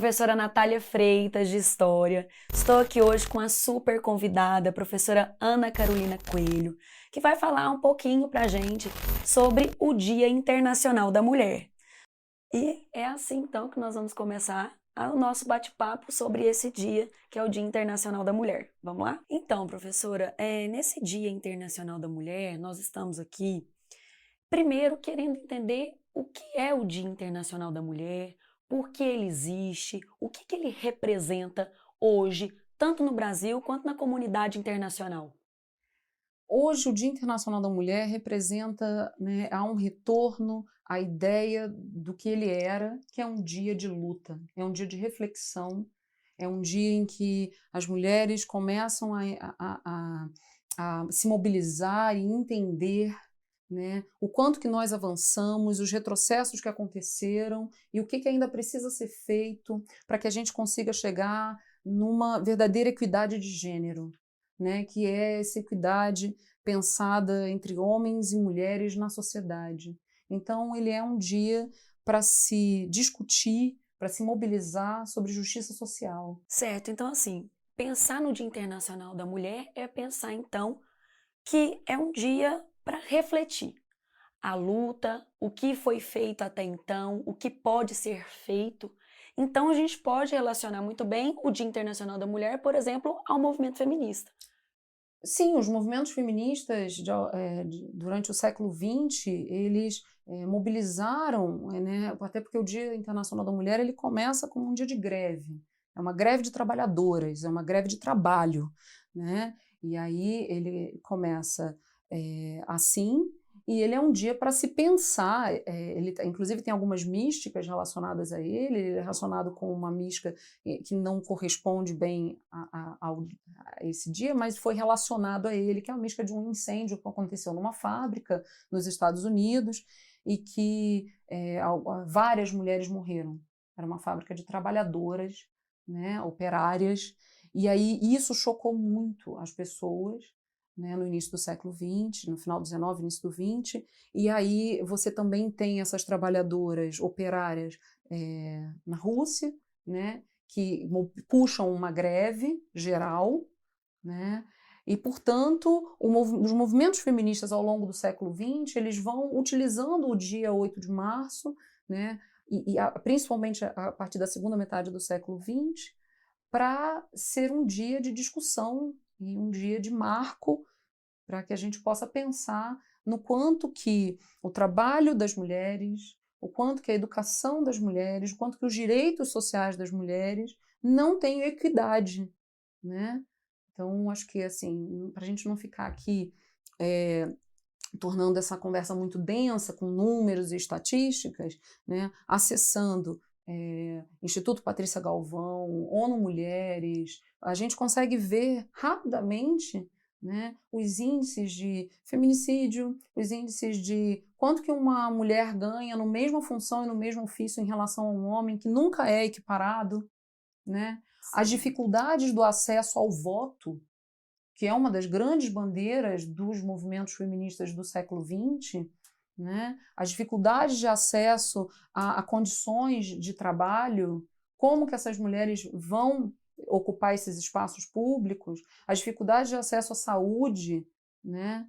professora Natália Freitas, de História. Estou aqui hoje com a super convidada, a professora Ana Carolina Coelho, que vai falar um pouquinho para a gente sobre o Dia Internacional da Mulher. E é assim, então, que nós vamos começar o nosso bate-papo sobre esse dia, que é o Dia Internacional da Mulher. Vamos lá? Então, professora, nesse Dia Internacional da Mulher, nós estamos aqui, primeiro, querendo entender o que é o Dia Internacional da Mulher, por que ele existe, o que ele representa hoje, tanto no Brasil quanto na comunidade internacional. Hoje, o Dia Internacional da Mulher representa, né, há um retorno à ideia do que ele era, que é um dia de luta, é um dia de reflexão, é um dia em que as mulheres começam a se mobilizar e entender, né, o quanto que nós avançamos, os retrocessos que aconteceram e o que ainda precisa ser feito para que a gente consiga chegar numa verdadeira equidade de gênero, né, que é essa equidade pensada entre homens e mulheres na sociedade. Então, ele é um dia para se discutir, para se mobilizar sobre justiça social. Certo, então assim, pensar no Dia Internacional da Mulher é pensar então que é um dia para refletir a luta, o que foi feito até então, o que pode ser feito. Então a gente pode relacionar muito bem o Dia Internacional da Mulher, por exemplo, ao movimento feminista. Sim, os movimentos feministas durante o século XX, eles mobilizaram, né, até porque o Dia Internacional da Mulher ele começa como um dia de greve, é uma greve de trabalhadoras, é uma greve de trabalho, né? E aí ele começa assim, e ele é um dia para se pensar, inclusive tem algumas místicas relacionadas a ele é relacionado com uma mística que não corresponde bem a esse dia, mas foi relacionado a ele, que é a mística de um incêndio que aconteceu numa fábrica nos Estados Unidos e que várias mulheres morreram. Era uma fábrica de trabalhadoras, né, operárias, e aí isso chocou muito as pessoas, né, no início do século XX, no final do XIX, início do XX, e aí você também tem essas trabalhadoras operárias na Rússia, né, que puxam uma greve geral, né? E, portanto, os movimentos feministas ao longo do século XX, eles vão utilizando o dia 8 de março, né? Principalmente a partir da segunda metade do século XX, para ser um dia de discussão e um dia de marco para que a gente possa pensar no quanto que o trabalho das mulheres, o quanto que a educação das mulheres, o quanto que os direitos sociais das mulheres não têm equidade, né? Então, acho que, assim, para a gente não ficar aqui tornando essa conversa muito densa, com números e estatísticas, né, acessando Instituto Patrícia Galvão, ONU Mulheres, a gente consegue ver rapidamente, né, os índices de feminicídio, os índices de quanto que uma mulher ganha no mesma função e no mesmo ofício em relação a um homem, que nunca é equiparado, né? As dificuldades do acesso ao voto, que é uma das grandes bandeiras dos movimentos feministas do século XX, né? As dificuldades de acesso a condições de trabalho, como que essas mulheres vão ocupar esses espaços públicos, as dificuldades de acesso à saúde, né?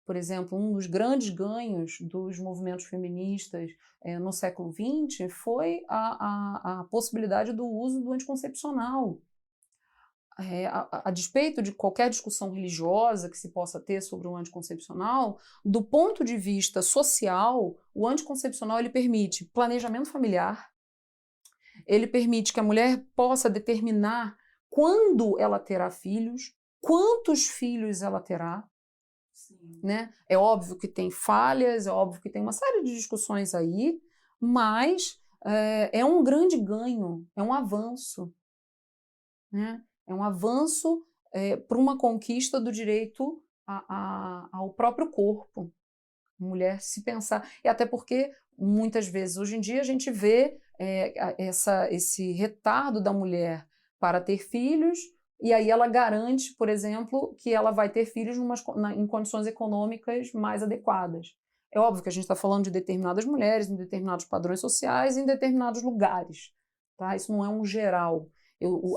Por exemplo, um dos grandes ganhos dos movimentos feministas no século XX foi a possibilidade do uso do anticoncepcional. A despeito de qualquer discussão religiosa que se possa ter sobre o anticoncepcional, do ponto de vista social, o anticoncepcional ele permite planejamento familiar, ele permite que a mulher possa determinar quando ela terá filhos, quantos filhos ela terá, né? É óbvio que tem falhas, é óbvio que tem uma série de discussões aí, mas é um grande ganho, é um avanço, né? É um avanço para uma conquista do direito ao próprio corpo. Mulher se pensar. E até porque, muitas vezes, hoje em dia, a gente vê esse retardo da mulher para ter filhos, e aí ela garante, por exemplo, que ela vai ter filhos em condições econômicas mais adequadas. É óbvio que a gente está falando de determinadas mulheres, em determinados padrões sociais, em determinados lugares, tá? Isso não é um geral.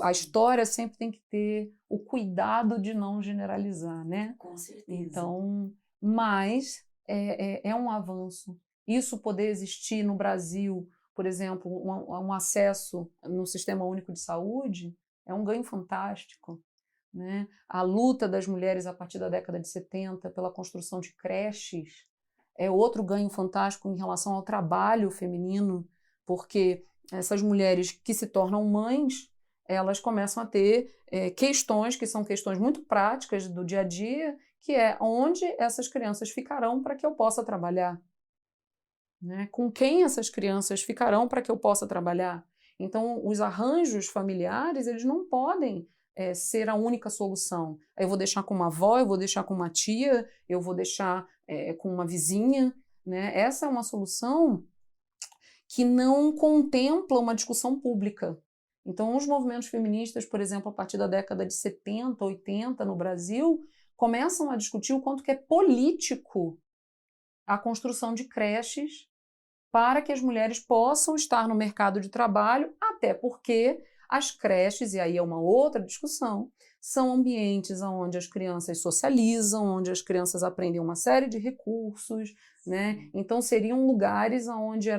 A história sempre tem que ter o cuidado de não generalizar, né? Com certeza. Então, mas é um avanço. Isso poder existir no Brasil, por exemplo, um acesso no Sistema Único de Saúde, é um ganho fantástico, né? A luta das mulheres a partir da década de 70 pela construção de creches é outro ganho fantástico em relação ao trabalho feminino, porque essas mulheres que se tornam mães, elas começam a ter questões que são questões muito práticas do dia a dia, que é onde essas crianças ficarão para que eu possa trabalhar, né? Com quem essas crianças ficarão para que eu possa trabalhar? Então, os arranjos familiares, eles não podem ser a única solução. Eu vou deixar com uma avó, eu vou deixar com uma tia, eu vou deixar com uma vizinha, né? Essa é uma solução que não contempla uma discussão pública. Então, os movimentos feministas, por exemplo, a partir da década de 70, 80 no Brasil, começam a discutir o quanto que é político a construção de creches para que as mulheres possam estar no mercado de trabalho, até porque as creches, e aí é uma outra discussão, são ambientes onde as crianças socializam, onde as crianças aprendem uma série de recursos, né? Então seriam lugares onde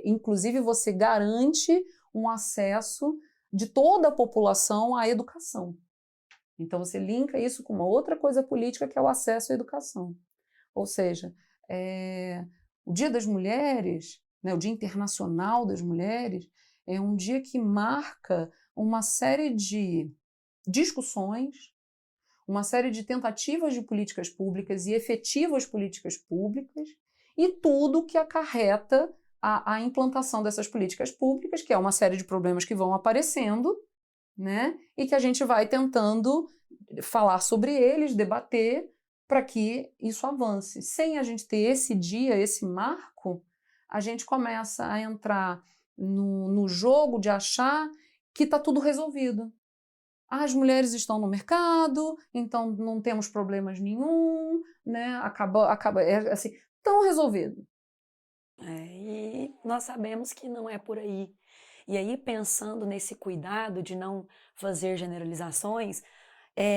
inclusive você garante um acesso de toda a população à educação. Então você linka isso com uma outra coisa política que é o acesso à educação. Ou seja, o Dia das Mulheres, né, o Dia Internacional das Mulheres, é um dia que marca uma série de discussões, uma série de tentativas de políticas públicas e efetivas políticas públicas e tudo que acarreta a implantação dessas políticas públicas, que é uma série de problemas que vão aparecendo, né, e que a gente vai tentando falar sobre eles, debater, para que isso avance. Sem a gente ter esse dia, esse marco, a gente começa a entrar no jogo de achar que está tudo resolvido. As mulheres estão no mercado, então não temos problemas nenhum, né? Assim, tão resolvido. E nós sabemos que não é por aí. E aí, pensando nesse cuidado de não fazer generalizações,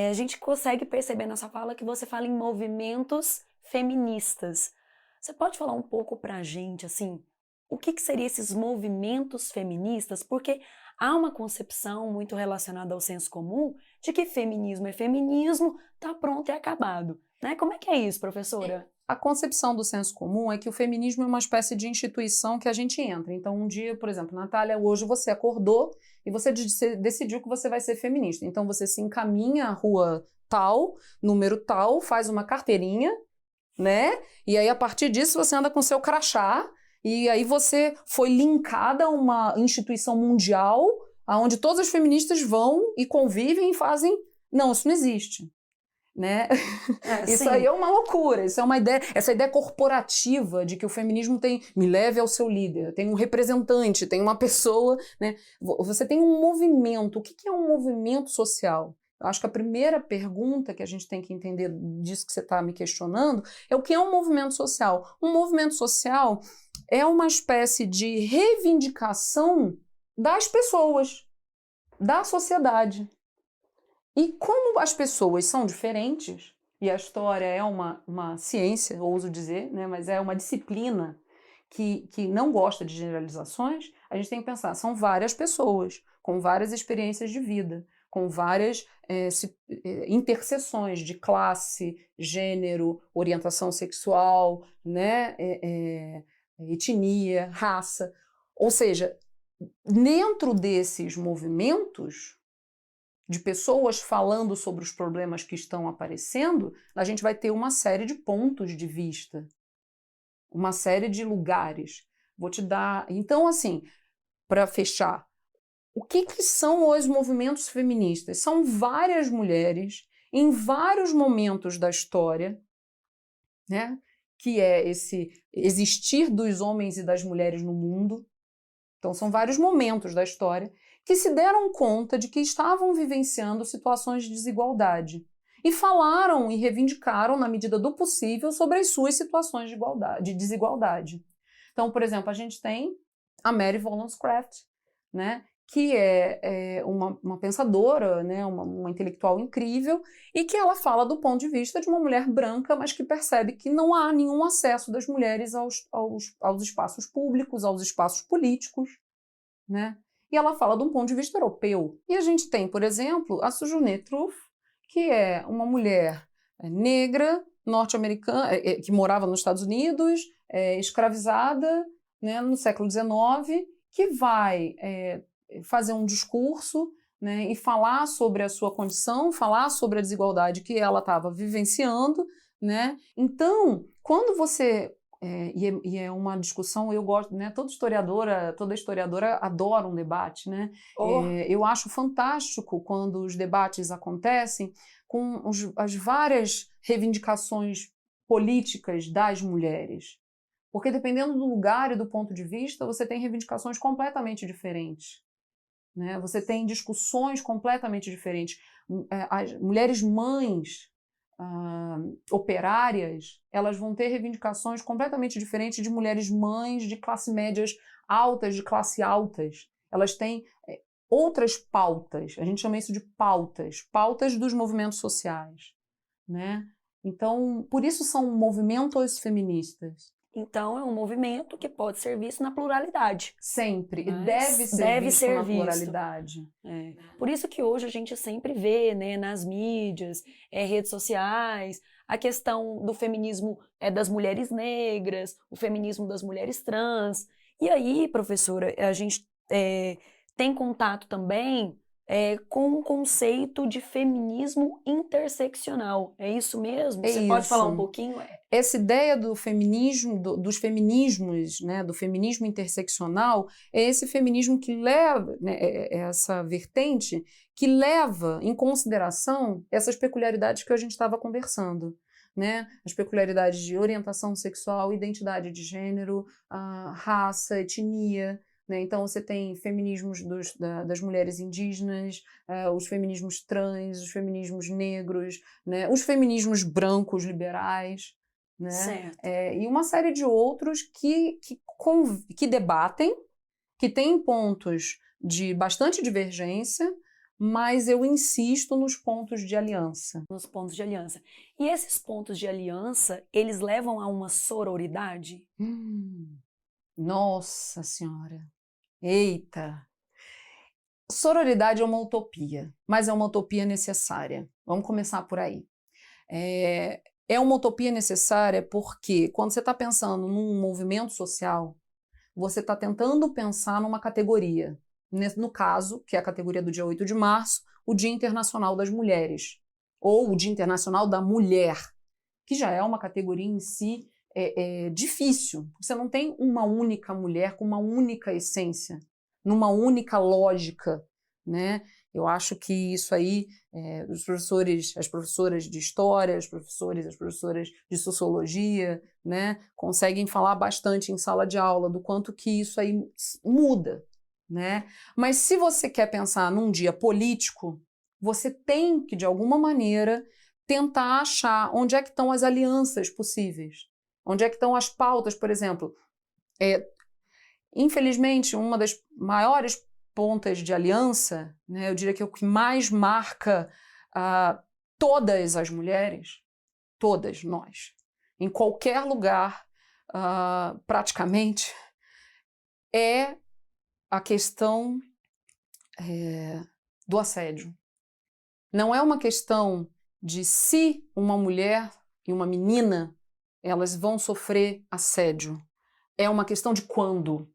a gente consegue perceber na sua fala que você fala em movimentos feministas. Você pode falar um pouco pra gente, assim, o que seriam esses movimentos feministas? Porque há uma concepção muito relacionada ao senso comum de que feminismo é feminismo, tá pronto e acabado, né? Como é que é isso, professora? A concepção do senso comum é que o feminismo é uma espécie de instituição que a gente entra. Então, um dia, por exemplo, Natália, hoje você acordou e você decidiu que você vai ser feminista. Então, você se encaminha à rua tal, número tal, faz uma carteirinha, né? E aí, a partir disso, você anda com seu crachá e aí você foi linkada a uma instituição mundial onde todas as feministas vão e convivem e fazem... Não, isso não existe. Né? Isso aí é uma loucura, isso é uma ideia, essa ideia corporativa de que o feminismo me leve ao seu líder, tem um representante, tem uma pessoa, né? Você tem um movimento. O que é um movimento social? Eu acho que a primeira pergunta que a gente tem que entender disso que você está me questionando é o que é um movimento social. Um movimento social é uma espécie de reivindicação das pessoas, da sociedade. E como as pessoas são diferentes, e a história é uma ciência, ouso dizer, né, mas é uma disciplina que não gosta de generalizações, a gente tem que pensar, são várias pessoas, com várias experiências de vida, com várias interseções de classe, gênero, orientação sexual, né, etnia, raça. Ou seja, dentro desses movimentos de pessoas falando sobre os problemas que estão aparecendo, a gente vai ter uma série de pontos de vista, uma série de lugares. Vou te dar... Então, assim, para fechar, o que são os movimentos feministas? São várias mulheres em vários momentos da história, né? Que é esse existir dos homens e das mulheres no mundo. Então, são vários momentos da história que se deram conta de que estavam vivenciando situações de desigualdade e falaram e reivindicaram, na medida do possível, sobre as suas situações de desigualdade. Então, por exemplo, a gente tem a Mary Wollstonecraft, né, que é uma pensadora, né, uma intelectual incrível, e que ela fala do ponto de vista de uma mulher branca, mas que percebe que não há nenhum acesso das mulheres aos espaços públicos, aos espaços políticos, né? E ela fala de um ponto de vista europeu. E a gente tem, por exemplo, a Sojourner Truth, que é uma mulher negra, norte-americana, que morava nos Estados Unidos, escravizada, né, no século XIX, que vai fazer um discurso, né, e falar sobre a sua condição, falar sobre a desigualdade que ela estava vivenciando, né? Então, quando você e é uma discussão, eu gosto, né? Toda historiadora adora um debate, né? Oh, Eu acho fantástico quando os debates acontecem com as várias reivindicações políticas das mulheres. Porque dependendo do lugar e do ponto de vista, você tem reivindicações completamente diferentes, né? Você tem discussões completamente diferentes. As mulheres mães operárias, elas vão ter reivindicações completamente diferentes de mulheres mães de classe médias altas, de classe altas. Elas têm outras pautas, a gente chama isso de pautas dos movimentos sociais, né? Então, por isso são movimentos feministas. então é um movimento que pode ser visto na pluralidade. Sempre, e Mas deve ser visto na visto. pluralidade. Por isso que hoje a gente sempre vê, né, nas mídias, redes sociais, a questão do feminismo das mulheres negras, o feminismo das mulheres trans. E aí, professora, a gente tem contato também com o conceito de feminismo interseccional. É isso mesmo? É Você pode falar um isso. pouquinho? Essa ideia do feminismo, dos feminismos, né, do feminismo interseccional, é esse feminismo que leva, né, essa vertente que leva em consideração essas peculiaridades que a gente estava conversando, né? As peculiaridades de orientação sexual, identidade de gênero, raça, etnia. Né? Então, você tem feminismos das mulheres indígenas, os feminismos trans, os feminismos negros, né? Os feminismos brancos liberais. Né? Certo. E uma série de outros que debatem, que têm pontos de bastante divergência, mas eu insisto nos pontos de aliança. Nos pontos de aliança. E esses pontos de aliança, eles levam a uma sororidade? Nossa Senhora! Eita! Sororidade é uma utopia, mas é uma utopia necessária. Vamos começar por aí. É uma utopia necessária porque quando você está pensando num movimento social, você está tentando pensar numa categoria. No caso, que é a categoria do dia 8 de março, o Dia Internacional das Mulheres, ou o Dia Internacional da Mulher, que já é uma categoria em si difícil. Você não tem uma única mulher com uma única essência, numa única lógica, né? Eu acho que isso aí, os professores, as professoras de história, os professores, as professoras de sociologia, né, conseguem falar bastante em sala de aula do quanto que isso aí muda, né? Mas se você quer pensar num dia político, você tem que, de alguma maneira, tentar achar onde é que estão as alianças possíveis, onde é que estão as pautas, por exemplo. Infelizmente, uma das maiores pontas de aliança, né, eu diria que é o que mais marca todas as mulheres, todas nós, em qualquer lugar, praticamente, é a questão do assédio. Não é uma questão de se uma mulher e uma menina elas vão sofrer assédio. É uma questão de quando.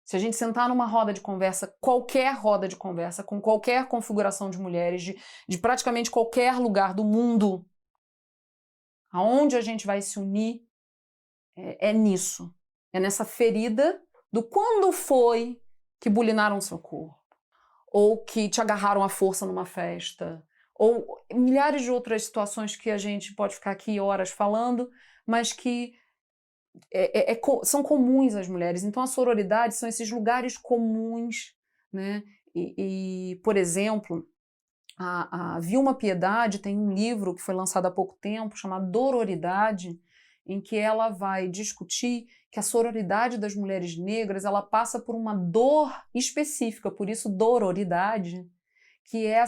Se a gente sentar numa roda de conversa, qualquer roda de conversa, com qualquer configuração de mulheres, de praticamente qualquer lugar do mundo, aonde a gente vai se unir é nisso. É nessa ferida do quando foi que bulinaram seu corpo, ou que te agarraram à força numa festa, ou milhares de outras situações que a gente pode ficar aqui horas falando, mas que são comuns às mulheres. Então, a sororidade são esses lugares comuns, né? Por exemplo, a Vilma Piedade tem um livro que foi lançado há pouco tempo, chamado Dororidade, em que ela vai discutir que a sororidade das mulheres negras ela passa por uma dor específica, por isso dororidade, que é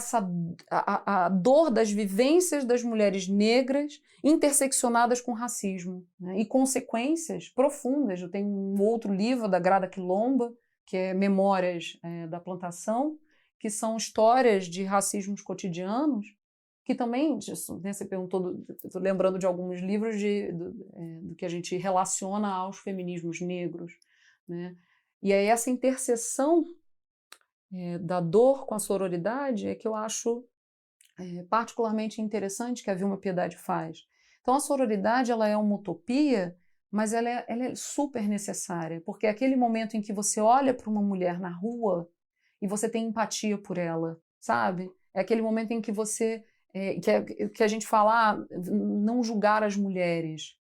a dor das vivências das mulheres negras interseccionadas com racismo, né? E consequências profundas. Eu tenho um outro livro da Grada Quilomba, que é Memórias da Plantação, que são histórias de racismos cotidianos, que também, né, você perguntou, estou lembrando de alguns livros do que a gente relaciona aos feminismos negros, né? E aí essa interseção da dor com a sororidade é que eu acho particularmente interessante que a Vilma Piedade faz. Então a sororidade ela é uma utopia, mas ela é super necessária, porque é aquele momento em que você olha para uma mulher na rua e você tem empatia por ela, sabe? É aquele momento em que você, que a gente fala, não julgar as mulheres,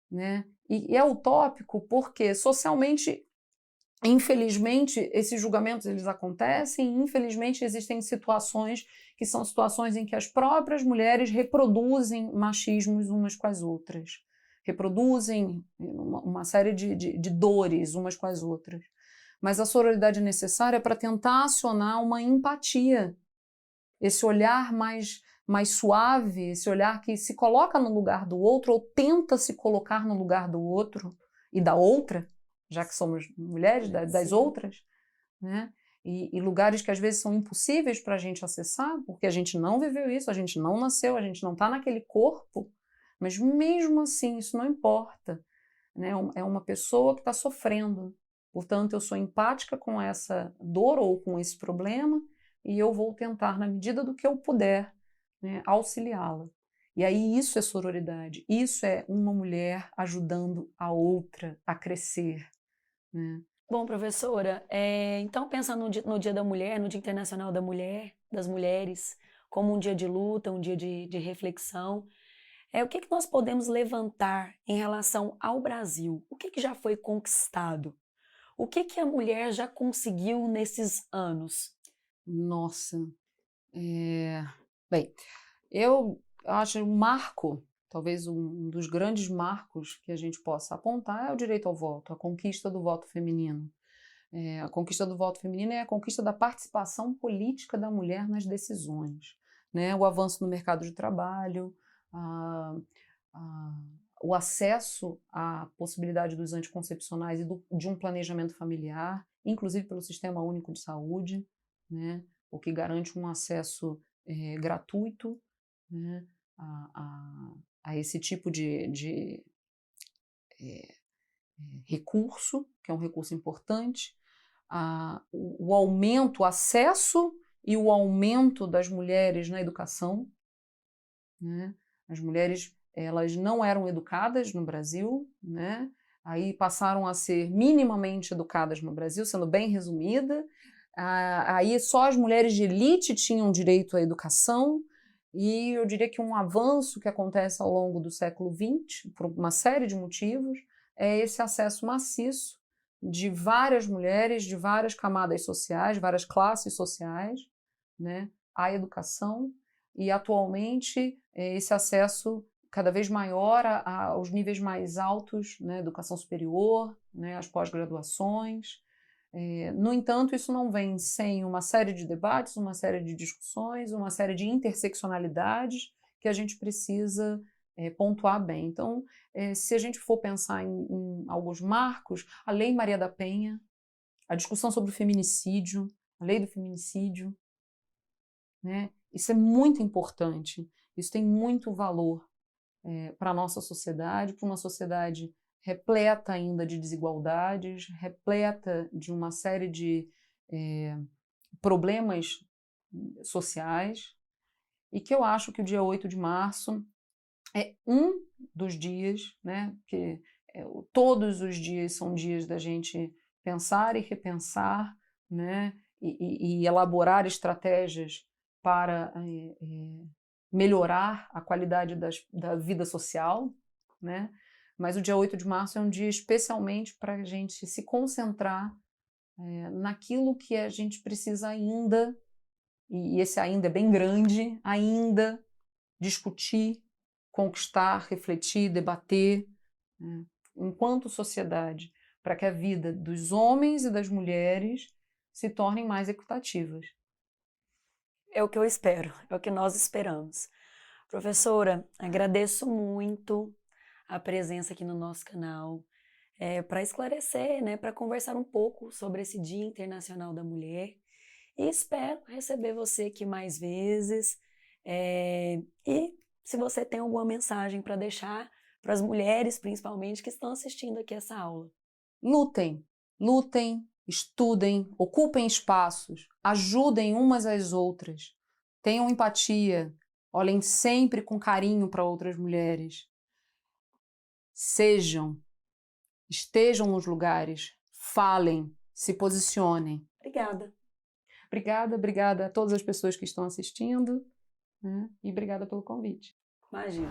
né? E é utópico porque socialmente, infelizmente, esses julgamentos eles acontecem, e infelizmente existem situações que são situações em que as próprias mulheres reproduzem machismos umas com as outras, reproduzem uma série de dores umas com as outras. Mas a sororidade é necessária para tentar acionar uma empatia, esse olhar mais suave, esse olhar que se coloca no lugar do outro ou tenta se colocar no lugar do outro e da outra, já que somos mulheres, das outras, né? E lugares que às vezes são impossíveis para a gente acessar, porque a gente não viveu isso, a gente não nasceu, a gente não está naquele corpo, mas mesmo assim isso não importa, né? É uma pessoa que está sofrendo, portanto eu sou empática com essa dor ou com esse problema e eu vou tentar, na medida do que eu puder, né, auxiliá-la. E aí isso é sororidade, isso é uma mulher ajudando a outra a crescer, né? Bom, professora, então pensando no Dia da Mulher, no Dia Internacional da Mulher, das Mulheres, como um dia de luta, um dia de reflexão, o que nós podemos levantar em relação ao Brasil? O que já foi conquistado? O que a mulher já conseguiu nesses anos? Nossa, bem, eu acho um marco, talvez um dos grandes marcos que a gente possa apontar é o direito ao voto, a conquista do voto feminino. A conquista do voto feminino é a conquista da participação política da mulher nas decisões, né? O avanço no mercado de trabalho, o acesso à possibilidade dos anticoncepcionais e de um planejamento familiar, inclusive pelo Sistema Único de Saúde, né? O que garante um acesso gratuito, né? a esse tipo de recurso, que é um recurso importante, o aumento, o acesso e o aumento das mulheres na educação, né? As mulheres elas não eram educadas no Brasil, né? Aí passaram a ser minimamente educadas no Brasil, sendo bem resumida. Aí só as mulheres de elite tinham direito à educação, e eu diria que um avanço que acontece ao longo do século XX, por uma série de motivos, é esse acesso maciço de várias mulheres, de várias camadas sociais, várias classes sociais, né, à educação, e atualmente esse acesso cada vez maior aos níveis mais altos, né, educação superior, né, as pós-graduações. No entanto, isso não vem sem uma série de debates, uma série de discussões, uma série de interseccionalidades que a gente precisa pontuar bem. Então, se a gente for pensar em alguns marcos, a Lei Maria da Penha, a discussão sobre o feminicídio, a lei do feminicídio, né? Isso é muito importante, isso tem muito valor para a nossa sociedade, para uma sociedade repleta ainda de desigualdades, repleta de uma série de problemas sociais, e que eu acho que o dia 8 de março é um dos dias, né, que todos os dias são dias da gente pensar e repensar, né, e elaborar estratégias para melhorar a qualidade da vida social, né? Mas o dia 8 de março é um dia especialmente para a gente se concentrar naquilo que a gente precisa ainda, e esse ainda é bem grande, ainda discutir, conquistar, refletir, debater, né, enquanto sociedade, para que a vida dos homens e das mulheres se tornem mais equitativas. É o que eu espero, é o que nós esperamos. Professora, agradeço muito a presença aqui no nosso canal, para esclarecer, né, para conversar um pouco sobre esse Dia Internacional da Mulher. E espero receber você aqui mais vezes. E se você tem alguma mensagem para deixar para as mulheres, principalmente, que estão assistindo aqui essa aula. Lutem, lutem, estudem, ocupem espaços, ajudem umas às outras, tenham empatia, olhem sempre com carinho para outras mulheres. Estejam nos lugares, falem, se posicionem. Obrigada. Obrigada a todas as pessoas que estão assistindo, né? E obrigada pelo convite. Imagina.